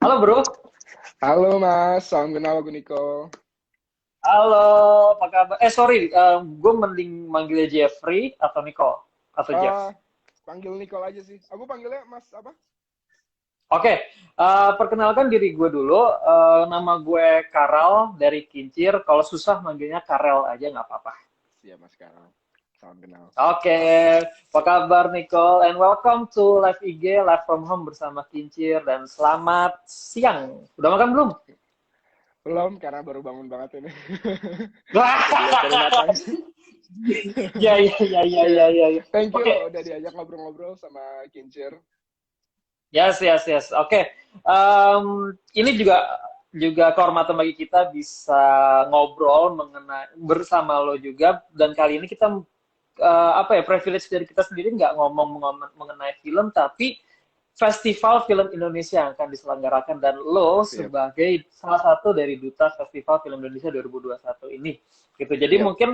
Halo bro, Halo Mas, salam kenal aku Niko. halo, apa kabar? Sorry, gue mending manggilnya Jeffrey atau Nicole atau Jeff. Ah, panggil Nicole aja sih. Aku panggilnya Mas apa? Oke, perkenalkan diri gue dulu. Nama gue Karel dari Kincir. Kalau susah manggilnya Karel aja nggak apa-apa. Siap Mas Karel. Salam kenal. Oke, apa kabar Nicole? And welcome to Live IG, Live from Home bersama Kincir. Dan selamat siang. Udah makan belum? Belum, karena baru bangun banget ini. Baru matang. Ya, ya, ya, ya, Iya. ya, ya, ya. Thank you Oke, udah diajak ngobrol-ngobrol sama Kincir. yes, yes, yes. Oke, ini juga kehormatan bagi kita bisa ngobrol mengenai bersama lo juga. Dan kali ini kita apa ya, privilege dari kita sendiri nggak ngomong mengenai film, tapi festival film Indonesia yang akan diselenggarakan, dan lo Siap, sebagai salah satu dari duta Festival Film Indonesia 2021 ini. Gitu. Jadi siap. mungkin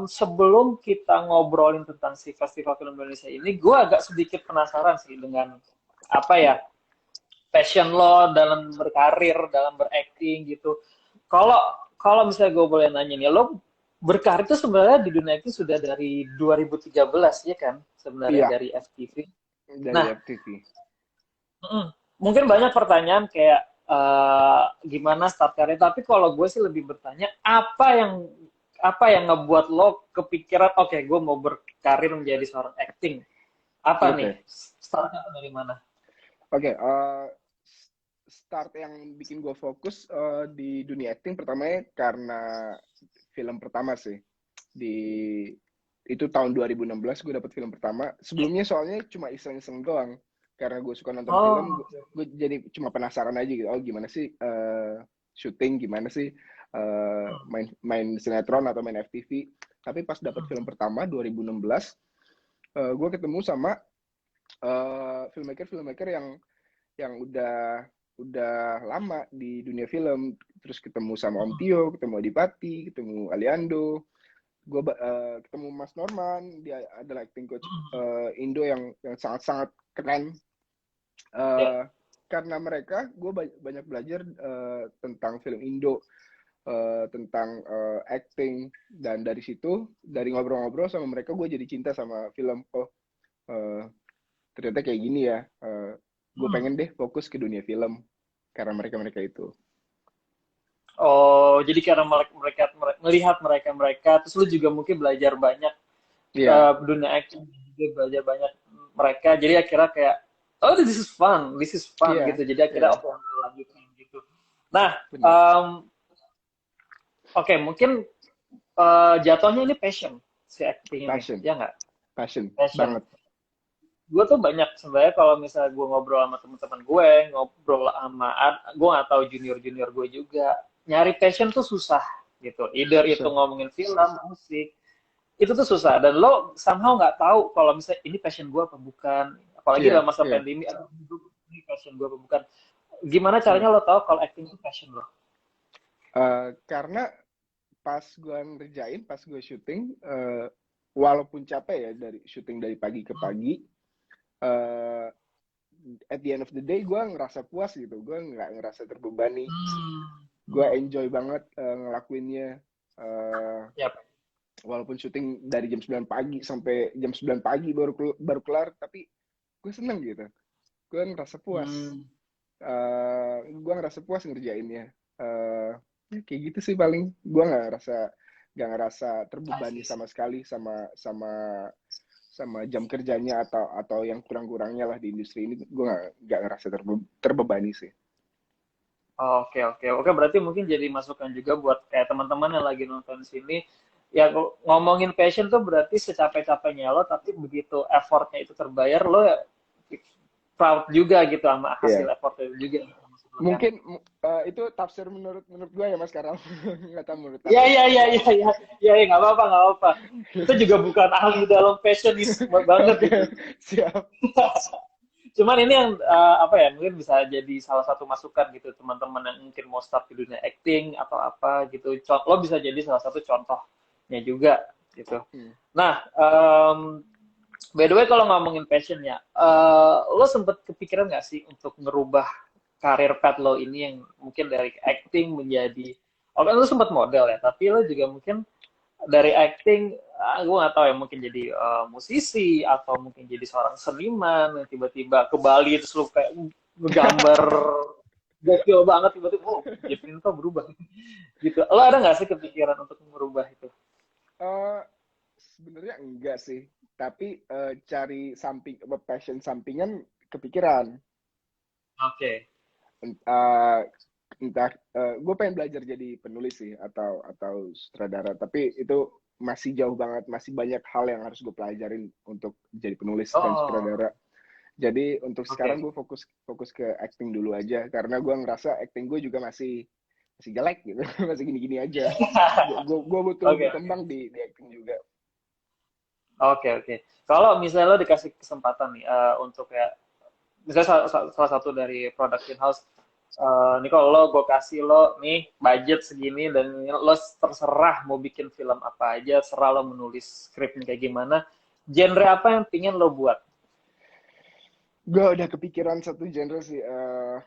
sebelum kita ngobrolin tentang si Festival Film Indonesia ini, gue agak sedikit penasaran sih dengan apa ya, passion lo dalam berkarir, dalam berakting gitu. Kalau kalau misalnya gue boleh nanya nih, lo berkarir itu sebenarnya di dunia itu sudah dari 2013 ya kan, sebenarnya Iya, dari FTV. dari Nah, FTV. mungkin banyak pertanyaan kayak gimana start karir, tapi kalau gue sih lebih bertanya apa yang ngebuat lo kepikiran, oke, gue mau berkarir menjadi seorang acting. Apa nih? Oke. Startnya dari mana? Oke, start yang bikin gue fokus di dunia acting pertamanya karena film pertama sih. Di itu tahun 2016 gue dapet film pertama. Sebelumnya soalnya cuma iseng-iseng doang. Karena gue suka nonton film, Oh, gue jadi cuma penasaran aja gitu. Oh gimana sih syuting, gimana sih main main sinetron atau main FTV. Tapi pas dapet film pertama 2016, gue ketemu sama filmmaker-filmmaker yang udah lama di dunia film. Terus ketemu sama Om Tio, ketemu Adipati, ketemu Aliando, gue ketemu Mas Norman, dia adalah acting coach Indo yang sangat-sangat keren. ya. uh, karena mereka gue banyak belajar tentang film Indo, tentang acting, dan dari situ, dari ngobrol-ngobrol sama mereka, gue jadi cinta sama film. Oh, uh, ternyata kayak gini ya. Gue Hmm. pengen deh fokus ke dunia film karena mereka-mereka itu. Oh, jadi karena melihat mereka, terus lu juga mungkin belajar banyak Iya, dunia acting, juga belajar banyak mereka. Jadi akhirnya kayak, oh, this is fun iya, gitu. Jadi akhirnya iya, oke, lanjutin gitu. Nah, benar. oke, mungkin jatuhnya ini passion si acting ini, Passion, ya nggak? passion Passion. banget. Gue tuh banyak sebenarnya kalau misalnya gue ngobrol sama teman-teman gue, ngobrol sama gue nggak tahu junior-junior gue juga, nyari passion tuh susah gitu. Either itu Susah. ngomongin film, musik, itu tuh susah. Dan lo somehow nggak tahu kalau misalnya ini passion gue apa bukan. Apalagi Iya, dalam masa iya, pandemi, aduh, ini passion gue apa bukan. Gimana iya. caranya lo tahu kalau acting itu passion lo? Karena pas gue syuting, walaupun capek ya dari syuting dari pagi ke pagi, uh, at the end of the day gue ngerasa puas gitu. Gue nggak ngerasa terbebani. Hmm. Gue Hmm. enjoy banget ngelakuinnya. Yap. Walaupun syuting dari jam 9 pagi sampai jam 9 pagi baru kelar, tapi gue seneng gitu. Gue ngerasa puas. Hmm. Gue ngerasa puas ngerjainnya. Ya kayak gitu sih paling. Gue nggak ngerasa I terbebani see, sama see. sekali sama sama sama jam kerjanya atau yang kurang-kurangnya lah di industri ini. Gue nggak ngerasa terbebani sih. Oke, oke, oke. Berarti mungkin jadi masukan juga buat kayak teman-teman yang lagi nonton di sini. Ya, ngomongin passion tuh berarti secapek-capeknya lo, tapi begitu effortnya itu terbayar, lo ya proud juga gitu sama hasil Iya. effortnya itu juga gitu, maksud lo kan. Mungkin itu tafsir menurut menurut gue ya Mas Karel. Nggak tahu menurut Iya, tafsir iya, iya, teman-teman. iya, iya, iya, iya, nggak apa-apa, nggak apa-apa. Kita juga bukan ahli dalam passionisme banget Oke, gitu. siap. Cuman ini yang apa ya, mungkin bisa jadi salah satu masukan gitu, teman-teman yang mungkin mau start di dunia acting atau apa gitu. Lo bisa jadi salah satu contohnya juga gitu. Hmm. Nah, by the way, kalau ngomongin passion ya, lo sempet kepikiran nggak sih untuk ngerubah karir path lo ini yang mungkin dari acting menjadi, oh kan lo sempat model ya, tapi lo juga mungkin dari acting, gue nggak tahu ya, mungkin jadi musisi atau mungkin jadi seorang seniman yang tiba-tiba ke Bali terus lo kayak ngegambar gokil banget, tiba-tiba oh jadi kok berubah gitu. Lo ada nggak sih kepikiran untuk merubah itu? Eh, Sebenarnya enggak sih, tapi cari samping passion sampingan kepikiran. Oke. Eh, Entah gue pengen belajar jadi penulis sih atau sutradara, tapi itu masih jauh banget, masih banyak hal yang harus gue pelajarin untuk jadi penulis dan Oh, sutradara. Jadi untuk sekarang oke. gue fokus ke acting dulu aja, karena gue ngerasa acting gue juga masih jelek gitu, masih gini-gini aja. Gue butuh Oke, oke. berkembang di acting juga. Oke, oke. Kalau misalnya lo dikasih kesempatan nih untuk ya, misalnya salah satu dari production house, nih kalau lo gue kasih lo nih budget segini dan lo terserah mau bikin film apa aja, serah lo menulis skripnya kayak gimana, genre apa yang pingin lo buat? Gue udah kepikiran satu genre sih, eh,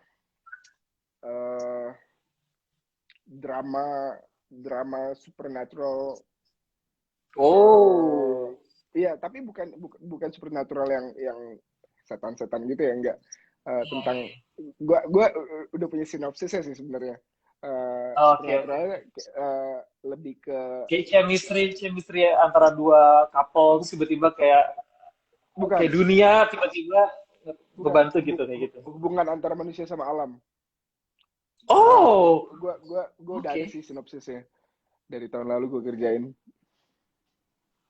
drama drama supernatural. eh Oh, iya, tapi bukan supernatural yang setan-setan gitu ya, enggak. iya, Tentang, iya. gua udah punya sinopsisnya sih sebenarnya. Oke, oke. Supernaturalnya lebih ke, Kayak chemistry antara dua couple terus tiba-tiba kayak bukan dunia tiba-tiba bukan ngebantu gitu kayak gitu. hubungan antara manusia sama alam. Oh, Gua udah ada oke. sih sinopsisnya, dari tahun lalu gue kerjain.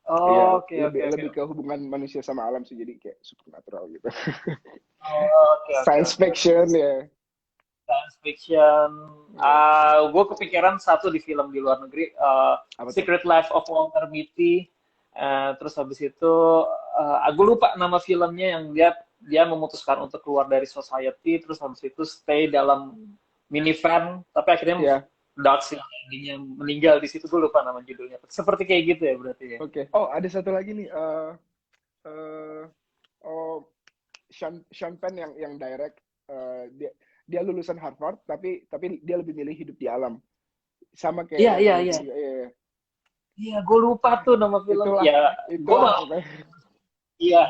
Iya, Oke, lebih oke, oke. lebih ke hubungan manusia sama alam sih, jadi kayak supernatural gitu. Oke, oke, Science oke, oke. fiction ya. Science fiction. Iya. Gue kepikiran satu di film di luar negeri, Apa tuh? Secret Life of Walter Mitty. Terus habis itu, aku lupa nama filmnya yang dia memutuskan untuk keluar dari society, terus habis itu stay dalam minivan, tapi akhirnya Ya, dark sih, endingnya meninggal di situ. Gue lupa nama judulnya. Seperti kayak gitu ya berarti ya. oke. Oh, ada satu lagi nih. Eh oh, Sean Penn yang direct. Dia dia lulusan Harvard, tapi dia lebih milih hidup di alam. Sama Iya, kayak iya, Walter iya. juga. Iya, iya. Iya, gue lupa tuh nama film. Itulah, Ya, gue itulah pokoknya. iya,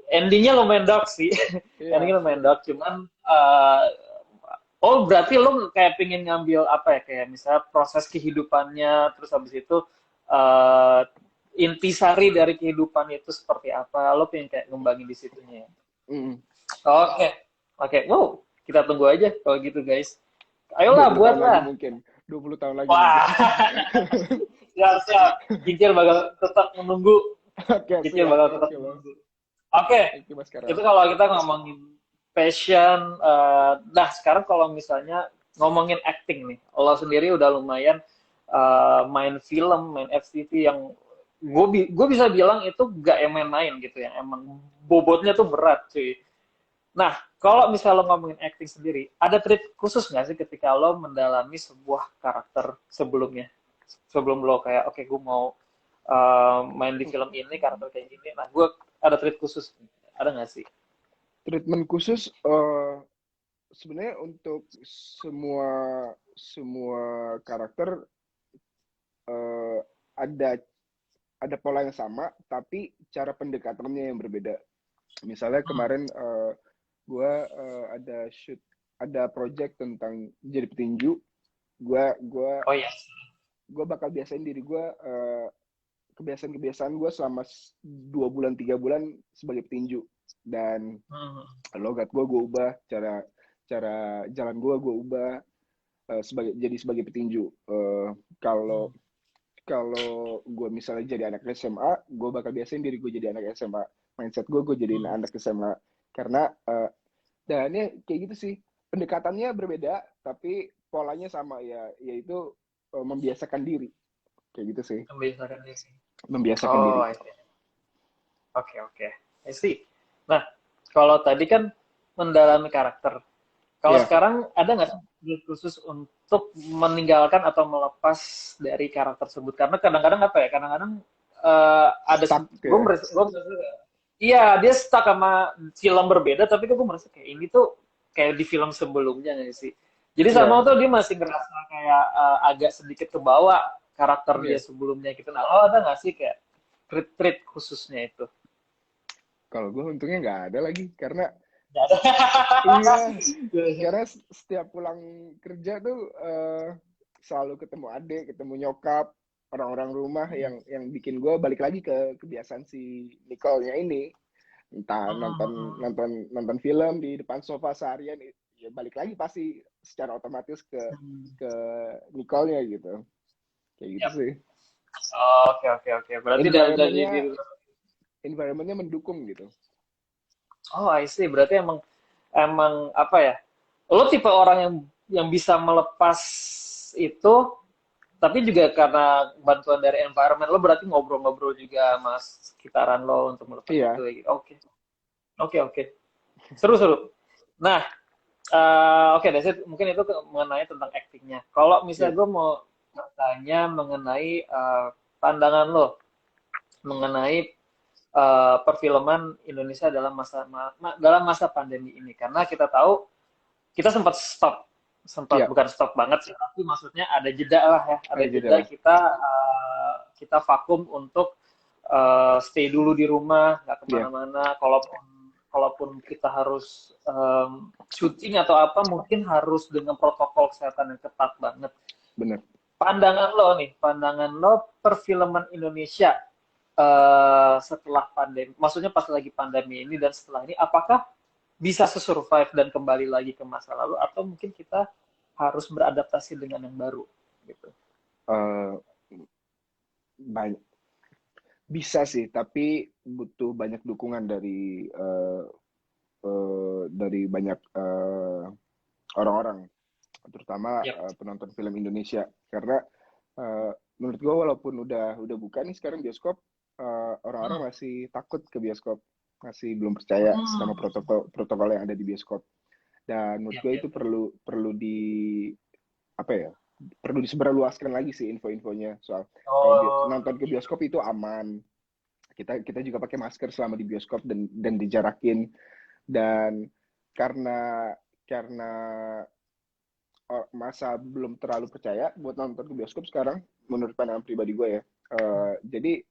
endingnya lumayan dark sih. Iya, Endingnya lumayan iya. dark, cuman oh berarti lo kayak pingin ngambil apa ya, kayak misalnya proses kehidupannya, terus habis itu uh, intisari dari kehidupan itu seperti apa, lo pengen kayak ngembangin di situnya ya. Mm. Oke, oke, wow, kita tunggu aja kalau gitu guys. Ayolah 20 tahun lagi buatlah. mungkin. 20 tahun lagi mungkin. Wah, siap siap. Kincir bakal tetap menunggu. Oke, Kincir siap. bakal Thank tetap you, Bang. menunggu. Oke, Thank you, Mas Karal. itu kalau kita ngomongin passion. Nah, sekarang kalau misalnya ngomongin acting nih, lo sendiri udah lumayan main film, main FTV yang gue bisa bilang itu gak yang main-main gitu ya, emang bobotnya tuh berat cuy. Nah, kalau misalnya lo ngomongin acting sendiri, ada trik khusus nggak sih ketika lo mendalami sebuah karakter sebelumnya? Sebelum lo kayak, oke, gue mau main di film ini, karakter kayak gini. Nah, gue ada trik khusus. Ada nggak sih? Treatment khusus, sebenarnya untuk semua semua karakter, eh, ada ada pola yang sama, tapi cara pendekatannya yang berbeda. Misalnya Hmm. kemarin gue ada project tentang jadi petinju. Gue Oh iya. gue bakal biasain diri gue, kebiasaan-kebiasaan gue selama 2 bulan 3 bulan sebagai petinju, dan Hmm. logat gue ubah, cara cara jalan gue ubah, sebagai petinju. Kalau Hmm. kalau gue misalnya jadi anak SMA, gue bakal biasain diri gue jadi anak SMA. Mindset gue jadiin Hmm. anak SMA. Karena dan ini kayak gitu sih. Pendekatannya berbeda, tapi polanya sama ya, yaitu membiasakan diri. Kayak gitu sih. Membiasakan diri. Membiasakan Oh, diri. I see. Oke, oke. I see. Nah, kalau tadi kan mendalami karakter. Kalau Ya, sekarang ada nggak sih trik khusus untuk meninggalkan atau melepas dari karakter tersebut? Karena kadang-kadang apa ya? Kadang-kadang ada stuck gue ya. merasa, iya dia stuck sama film berbeda, tapi gue merasa kayak ini tuh kayak di film sebelumnya nggak sih? Jadi Iya, sama tuh dia masih ngerasa kayak agak sedikit kebawa karakter dia iya. sebelumnya gitu. Nah, lo ada nggak sih kayak treat khususnya itu? Kalau gue untungnya nggak ada lagi, karena Nggak ada. iya, karena setiap pulang kerja tuh selalu ketemu adik, ketemu nyokap, orang-orang rumah yang bikin gue balik lagi ke kebiasaan si Nicole-nya ini. Entah nonton nonton nonton film di depan sofa seharian, ya balik lagi pasti secara otomatis ke Nicole-nya gitu. Kayak gitu Yap. sih. Oke, oke, oke. Berarti dari Environment-nya diri. environment-nya mendukung gitu. Oh, I see. Berarti emang emang apa ya? Lo tipe orang yang bisa melepas itu, tapi juga karena bantuan dari environment lo berarti ngobrol-ngobrol juga sama sekitaran lo untuk melepas itu Iya, ya gitu. Oke. Oke, oke. Seru, seru. Nah, oke, that's it. Mungkin itu mengenai tentang actingnya. Kalau iya, misalnya gue mau bertanya mengenai pandangan lo mengenai perfilman Indonesia dalam dalam masa pandemi ini, karena kita tahu kita sempat iya. bukan stop banget sih, tapi maksudnya ada jeda lah ya, ada Ayo jeda jeda lah. kita vakum untuk stay dulu di rumah, nggak Iya, kemana-mana. Kalaupun kita harus syuting atau apa, mungkin harus dengan protokol kesehatan yang ketat banget. bener. Pandangan lo perfilman Indonesia setelah pandemi, maksudnya pas lagi pandemi ini dan setelah ini, apakah bisa survive dan kembali lagi ke masa lalu, atau mungkin kita harus beradaptasi dengan yang baru gitu? Eh, banyak bisa sih, tapi butuh banyak dukungan dari banyak orang-orang, terutama Yap. penonton film Indonesia. Karena menurut gue, walaupun udah buka nih sekarang bioskop, Hmm. orang-orang masih takut ke bioskop, masih belum percaya sama Hmm. protokol protokol yang ada di bioskop. Dan menurut Yap, gue yap, itu yap. perlu perlu apa ya, perlu disebarluaskan lagi sih info-infonya soal kalau Oh, nonton ke gitu. bioskop itu aman. Kita juga pakai masker selama di bioskop, dan dijarakin. Dan karena karena masa belum terlalu percaya buat nonton ke bioskop sekarang, menurut pandangan pribadi gue ya. Jadi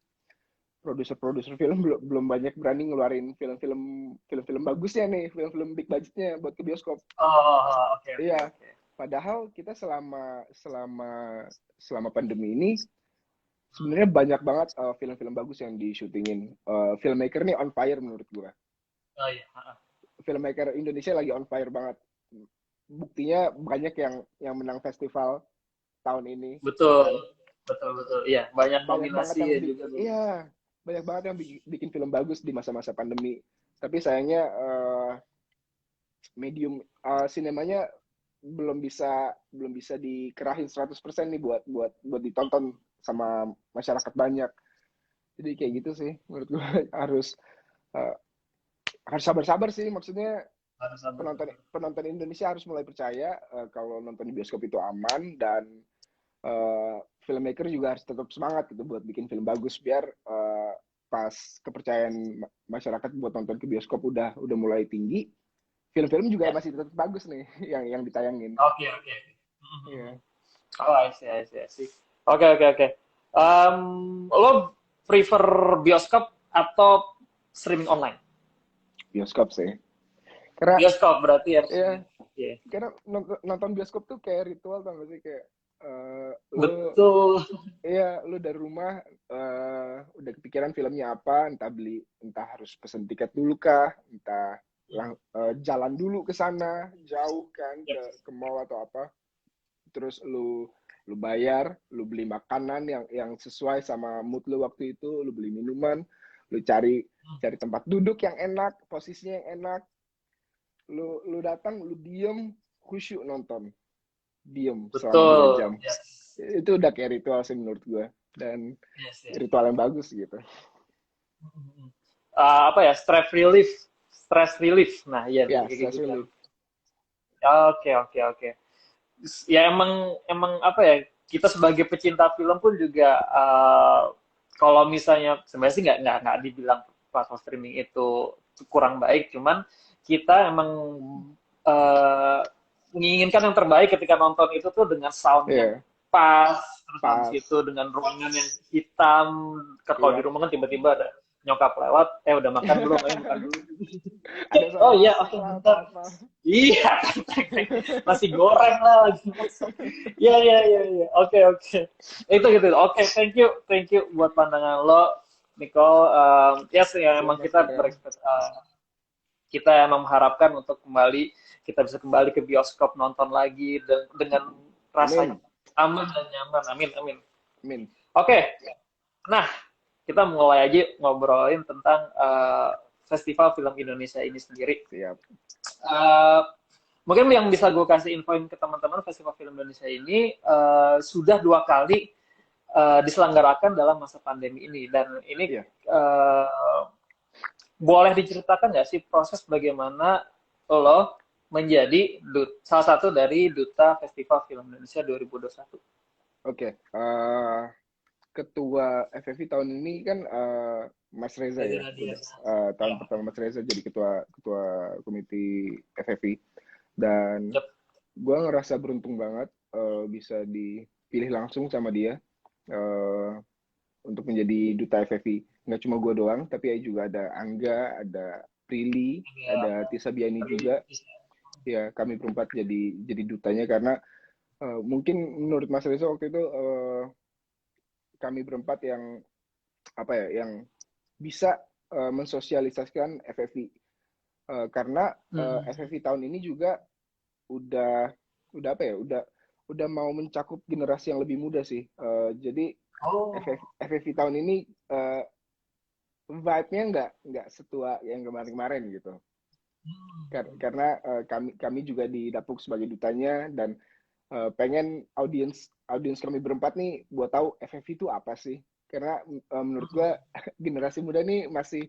produser-produser film belum banyak berani ngeluarin film-film bagusnya nih, film-film big budgetnya buat ke bioskop. Oh, oke, oke, Iya, oke. padahal kita selama selama selama pandemi ini sebenarnya banyak banget film-film bagus yang di syutingin. Filmmaker nih on fire menurut gue. Oh iya. Ha. Filmmaker Indonesia lagi on fire banget. Buktinya banyak yang menang festival tahun ini, ya Betul, kan? betul, betul. Iya, banyak Banyak banget nominasi yang ya juga dulu. iya, banyak banget yang bikin film bagus di masa-masa pandemi. Tapi sayangnya medium sinemanya belum bisa dikerahin 100% nih buat ditonton sama masyarakat banyak. Jadi kayak gitu sih menurut gue. harus uh, harus sabar-sabar sih, maksudnya Harus penonton sabar-sabar. penonton Indonesia harus mulai percaya kalau nonton di bioskop itu aman. Dan filmmaker juga harus tetap semangat gitu buat bikin film bagus, biar pas kepercayaan masyarakat buat nonton ke bioskop udah mulai tinggi, film-film juga Ya. masih tetap bagus nih yang ditayangin. Oke, oke. Iya. Oh, I see, I see, I see. Oke, oke, oke. Lo prefer bioskop atau streaming online? Bioskop sih, karena Bioskop berarti ya. ya Iya. karena nonton bioskop tuh kayak ritual, tau gak sih, kayak lu Betul. iya, lu dari rumah udah kepikiran filmnya apa, entah harus pesen tiket dulu kah, entah jalan dulu ke sana jauh kan, Yep. ke mall atau apa. Terus lu bayar, lu beli makanan yang sesuai sama mood lu waktu itu, lu beli minuman, lu cari cari tempat duduk yang enak, posisinya yang enak, lu datang, lu diem, khusyuk nonton, diem selama 2 jam. Betul. Yes. Itu udah kayak ritual sih menurut gue, dan Yes, yes. ritual yang bagus gitu. Apa ya? Stress relief. Nah, iya Ya, kayak stress gitu. relief. Oke, oke, oke. Ya emang emang apa ya? Kita sebagai pecinta film pun juga kalau misalnya sebenarnya sih nggak dibilang platform streaming itu kurang baik, cuman kita emang eh, menginginkan yang terbaik ketika nonton itu tuh dengan sound yang Iya, pas, terus habis pas. itu dengan ruangan yang hitam. Kalau di Iya. rumah kan tiba-tiba ada nyokap lewat, udah makan belum? Ayo makan dulu. Ada Oh suara iya, masak oke lah bentar. apa-apa. Iya, masih goreng lah lagi masak. Iya, iya, iya, iya. Oke, oke. Itu gitu. Oke, thank you buat pandangan lo, Nicole. Yes, ya Siap emang Mas kita Karel. berekspekt, kita emang mengharapkan untuk kembali, kita bisa kembali ke bioskop nonton lagi dengan rasa Amin. aman dan nyaman. Amin, amin. Amin. Oke, nah kita mulai aja ngobrolin tentang Festival Film Indonesia ini sendiri. Siap. Eh, Mungkin yang bisa gue kasih infoin ke teman-teman, Festival Film Indonesia ini sudah 2 kali diselenggarakan dalam masa pandemi ini, dan ini Iya. boleh diceritakan nggak sih proses bagaimana lo menjadi salah satu dari duta Festival Film Indonesia 2021? Oke. Ketua FFI tahun ini kan Mas Reza Reza ya. Radian. Tahun Ya. pertama Mas Reza jadi ketua ketua komite FFI, dan Yep. gue ngerasa beruntung banget bisa dipilih langsung sama dia eh, untuk menjadi duta FFI. Nggak cuma gue doang, tapi juga ada Angga, ada Prilly, Ya. ada Tisa Biani juga. Ya, kami berempat jadi dutanya karena mungkin menurut Mas Reza waktu itu kami berempat yang apa ya, yang bisa mensosialisasikan FFI. Karena FFI tahun ini juga udah apa ya, udah mau mencakup generasi yang lebih muda sih. Jadi Oh. FFI tahun ini vibe-nya nggak setua yang kemarin-kemarin gitu. Karena kami juga didapuk sebagai dutanya, dan pengen audiens audiens kami berempat nih buat tahu FFI itu apa sih. Karena menurut gua generasi muda nih masih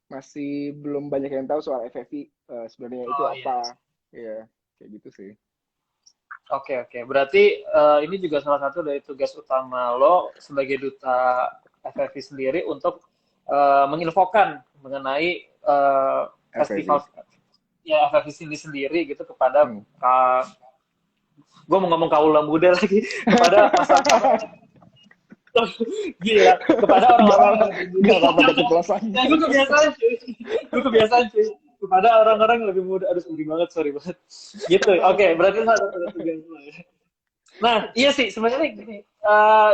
masih belum banyak yang tahu soal FFI sebenarnya itu Oh iya. apa. Ya, kayak gitu sih. Oke, oke. Berarti ini juga salah satu dari tugas utama lo sebagai duta FFI sendiri untuk menginfokan mengenai FFI. festival ya FFI ini sendiri gitu kepada Hmm. gue mau ngomong kaula muda lagi, kepada masyarakat. Gila, kepada Gak orang-orang apa-apa, yang lebih gak muda. apa-apa keceplosan. Ya, gue kebiasaan cuy, kepada orang-orang yang lebih muda. Aduh, sorry banget gitu. Oke, berarti salah satu tugas lo ya. Nah, iya sih sebenarnya gini,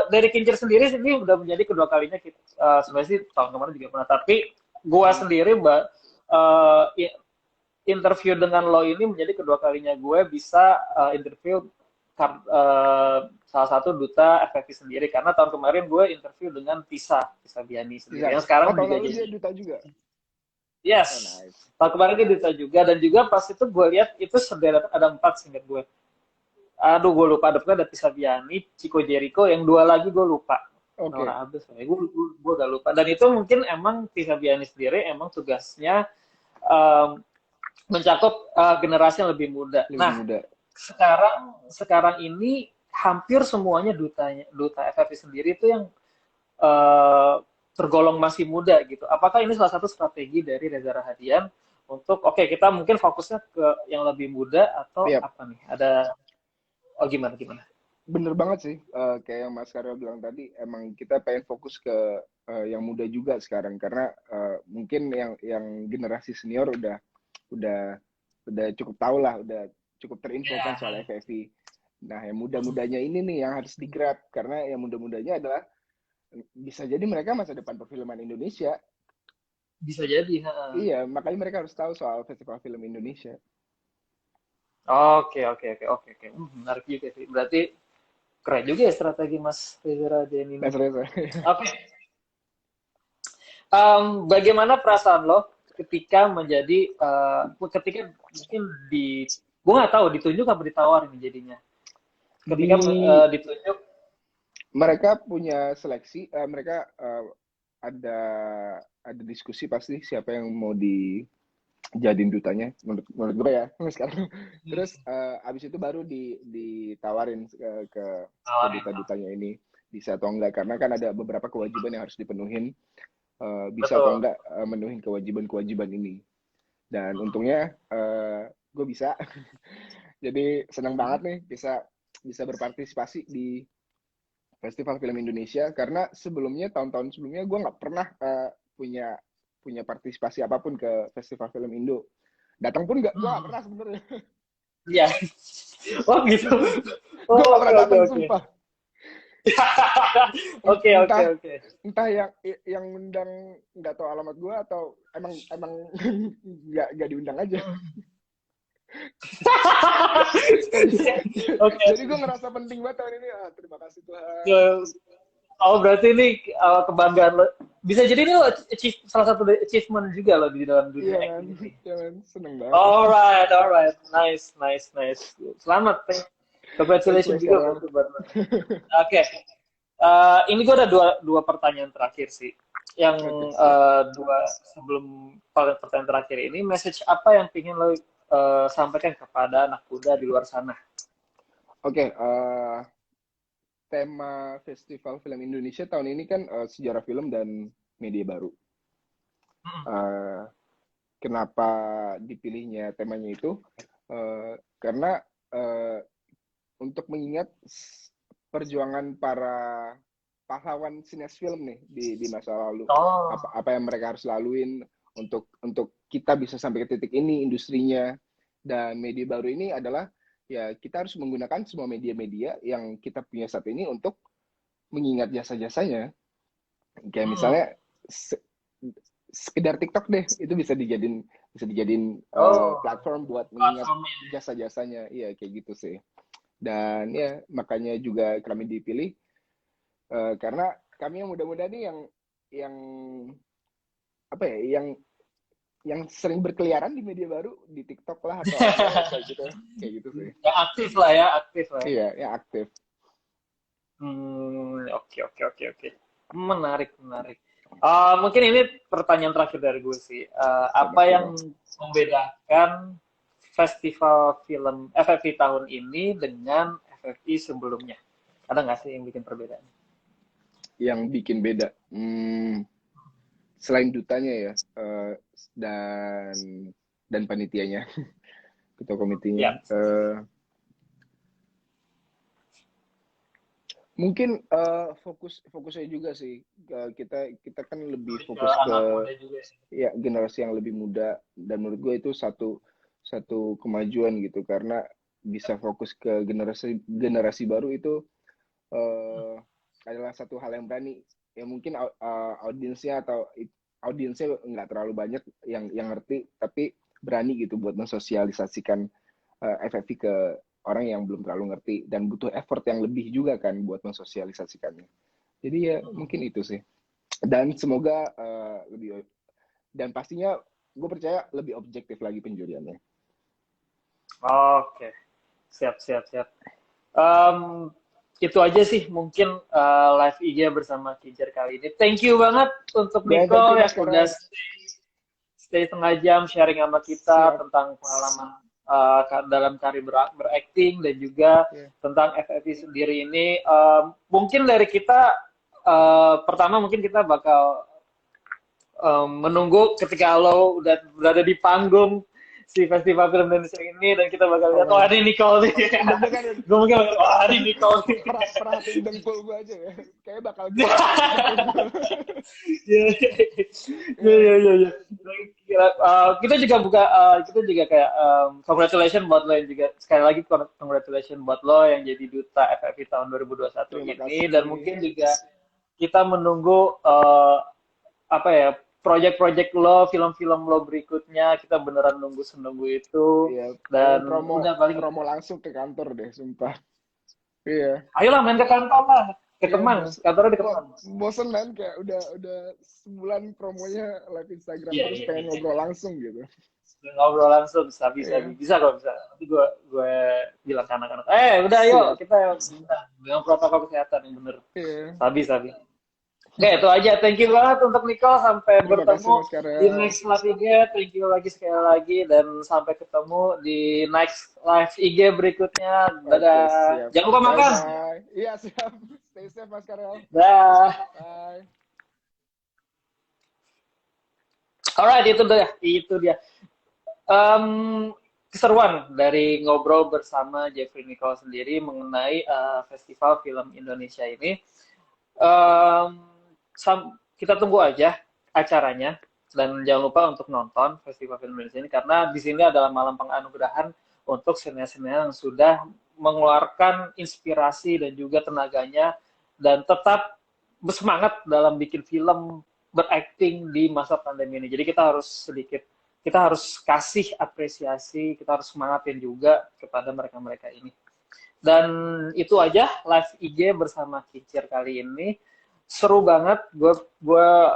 dari Kincir sendiri ini udah menjadi kedua kalinya kita, sebenarnya sih tahun kemarin juga pernah, tapi gua sendiri mbak, interview dengan lo ini menjadi kedua kalinya gue bisa interview salah satu duta FFI sendiri, karena tahun kemarin gue interview dengan Tisa Biani sendiri Bisa. yang Oh, sekarang tahun juga lalu dia jadi, duta juga. Oh, yes, nice. tahun kemarin dia duta juga, dan juga pas itu gue lihat itu sederet ada 4 singkat gue. Aduh, gue lupa. Ada Tisa Biani, Chico Jericho, yang 2 lagi gue lupa. Oke. Nora Abes, gue gak lupa. Dan itu mungkin emang Tisa Biani sendiri emang tugasnya um, mencakup generasi yang lebih muda. Lebih Nah, muda. sekarang ini hampir semuanya duta FFI sendiri itu yang uh, tergolong masih muda gitu. Apakah ini salah satu strategi dari Reza Rahadian untuk kita mungkin fokusnya ke yang lebih muda, atau Yap. apa nih? Ada gimana? Bener banget sih, kayak yang Mas Karyo bilang tadi, emang kita pengen fokus ke yang muda juga sekarang, karena mungkin yang generasi senior udah cukup tahu lah, udah cukup terinfokan soal Ya, FFI. Nah, yang muda-mudanya ini nih yang harus digrab, karena yang muda-mudanya adalah bisa jadi mereka masa depan perfilman Indonesia. bisa jadi. Iya, makanya mereka harus tahu soal Festival Film Indonesia. Oke. Menarik juga sih. Berarti keren juga ya strategi Mas Reza Radian ini. Mas Reza. Oke. Bagaimana perasaan lo ketika menjadi ketika mungkin gue nggak tahu ditunjuk apa ditawarin jadinya. Ketika Di ditunjuk. mereka punya seleksi, mereka ada diskusi pasti siapa yang mau dijadiin dutanya, menurut gue ya sekarang. Terus abis itu baru ditawarin ke duta-dutanya ini bisa atau enggak, karena kan ada beberapa kewajiban yang harus dipenuhin, bisa atau Betul. enggak menuhin kewajiban ini. Dan untungnya gue bisa. Jadi senang banget nih bisa bisa berpartisipasi di Festival Film Indonesia karena sebelumnya tahun-tahun sebelumnya gue nggak pernah punya punya partisipasi apapun ke Festival Film Indo. Datang pun gue nggak pernah sebenarnya. Iya. Oh gitu. Gue Oh, nggak oke pernah oke datang oke. sumpah. Oke oke Entah oke. entah yang undang nggak tahu alamat gue atau emang emang nggak diundang aja. jadi Oke. jadi gue ngerasa penting banget tahun ini. Terima kasih Tuhan. Oh berarti ini kebanggaan lo. Bisa jadi ini lo salah satu achievement juga lo di dalam Iya dunia man, acting ini. iya man, seneng banget. Alright, nice, nice, nice. Selamat, Thank you congratulations Mas juga Karel. buat lo. Oke, ini gue ada dua pertanyaan terakhir sih. Yang Oke, siap. dua sebelum pertanyaan terakhir ini, message apa yang ingin lo sampaikan kepada anak muda di luar sana? Oke, tema Festival Film Indonesia tahun ini kan sejarah film dan media baru. Uh, Kenapa dipilihnya temanya itu? Karena untuk mengingat perjuangan para pahlawan sinias film nih di masa lalu. Oh, Apa yang mereka harus laluin untuk kita bisa sampai ke titik ini industrinya. Dan media baru ini adalah ya kita harus menggunakan semua media-media yang kita punya saat ini untuk mengingat jasa-jasanya. Kayak misalnya sekedar TikTok deh, itu bisa dijadiin oh, platform buat mengingat platformnya. jasa-jasanya. Iya kayak gitu sih. Dan ya makanya juga kami dipilih karena kami yang muda-muda nih yang apa ya yang sering berkeliaran di media baru di TikTok lah atau apa kayak gitu sih. Ya aktif lah ya, aktif lah. Iya ya aktif. Oke, oke, oke, oke. Menarik, menarik. Mungkin ini pertanyaan terakhir dari gue sih. Siapa Apa yang Kiro? membedakan festival film FFI tahun ini dengan FFI sebelumnya? Ada nggak sih yang bikin perbedaan? Yang bikin beda. Selain dutanya ya dan panitianya, ketua komitinya. Ya, Mungkin fokusnya juga sih kita kan lebih lebih ke fokus ke anak muda juga sih. ya generasi yang lebih muda dan menurut gue itu satu kemajuan gitu karena bisa fokus ke generasi baru itu adalah satu hal yang berani ya mungkin audiensnya nggak terlalu banyak yang ngerti tapi berani gitu buat mensosialisasikan FFV ke orang yang belum terlalu ngerti dan butuh effort yang lebih juga kan buat mensosialisasikannya. Jadi ya mungkin itu sih. Dan semoga lebih dan pastinya gue percaya lebih objektif lagi penjuriannya. Oke, siap, siap, siap. Em, itu aja sih mungkin live IG bersama Kijar kali ini. Thank you banget untuk Dan thank you Nicole yang Mas udah Karel. stay setengah jam sharing sama kita Siap. tentang pengalaman dalam karir berakting dan juga Yeah. tentang FFI sendiri ini. Mungkin dari kita pertama mungkin kita bakal menunggu ketika lo udah berada di panggung si Festival Film Indonesia ini dan kita bakal lihat, oh Oh, ini Nicole nih. deg-degan Gue mungkin bakal, oh ini Nicole nih. perhatiin dengkul gue aja ya. Kayaknya bakal gila dengkul gue. Iya, iya, iya, iya. Kita juga kita juga kayak congratulations buat lo yang juga sekali lagi congratulations buat lo yang jadi duta FFI tahun 2021 Terima ini dan kasih. mungkin juga kita menunggu apa ya project-project lo, film-film lo berikutnya kita beneran nunggu senunggu itu Iya, dan pengen promo udah paling promo langsung ke kantor deh, sumpah. Iya. ayolah main ke kantor lah ke Iya, Kemang kantornya di Kemang. bosen kan kayak udah sebulan promonya live Instagram Iya, terus iya, pengen iya, ngobrol langsung gitu. ngobrol langsung bisa bisa Iya, bisa kok bisa nanti gue bilang ke anak-anak udah yuk siap. kita dengan protokol kesehatan yang bener Iya. sabi oke itu aja thank you banget untuk Nicole sampai Terima kasih bertemu Mas di Karel. next live IG thank you lagi sekali lagi dan sampai ketemu di next live IG berikutnya Oke, dadah siap. jangan lupa Bye makan bye. Iya, siap. Stay safe Mas Karel. dah Bye. alright itu dia Em, keseruan dari ngobrol bersama Jeffrey Nicole sendiri mengenai Festival Film Indonesia ini. Kita tunggu aja acaranya dan jangan lupa untuk nonton Festival Film Indonesia ini karena di sini adalah malam penganugerahan untuk senior-senior yang sudah mengeluarkan inspirasi dan juga tenaganya dan tetap bersemangat dalam bikin film berakting di masa pandemi ini. Jadi kita harus kasih apresiasi, kita harus semangatin juga kepada mereka-mereka ini. Dan itu aja live IG bersama Kincir kali ini. Seru banget, gue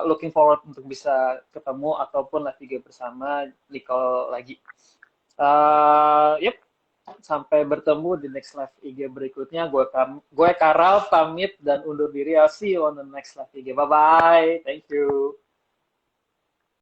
looking forward untuk bisa ketemu ataupun live IG bersama Nicole lagi. Yep, sampai bertemu di next live IG berikutnya. Gue Karal pamit dan undur diri. I'll see you on the next live IG. Bye bye. Thank you.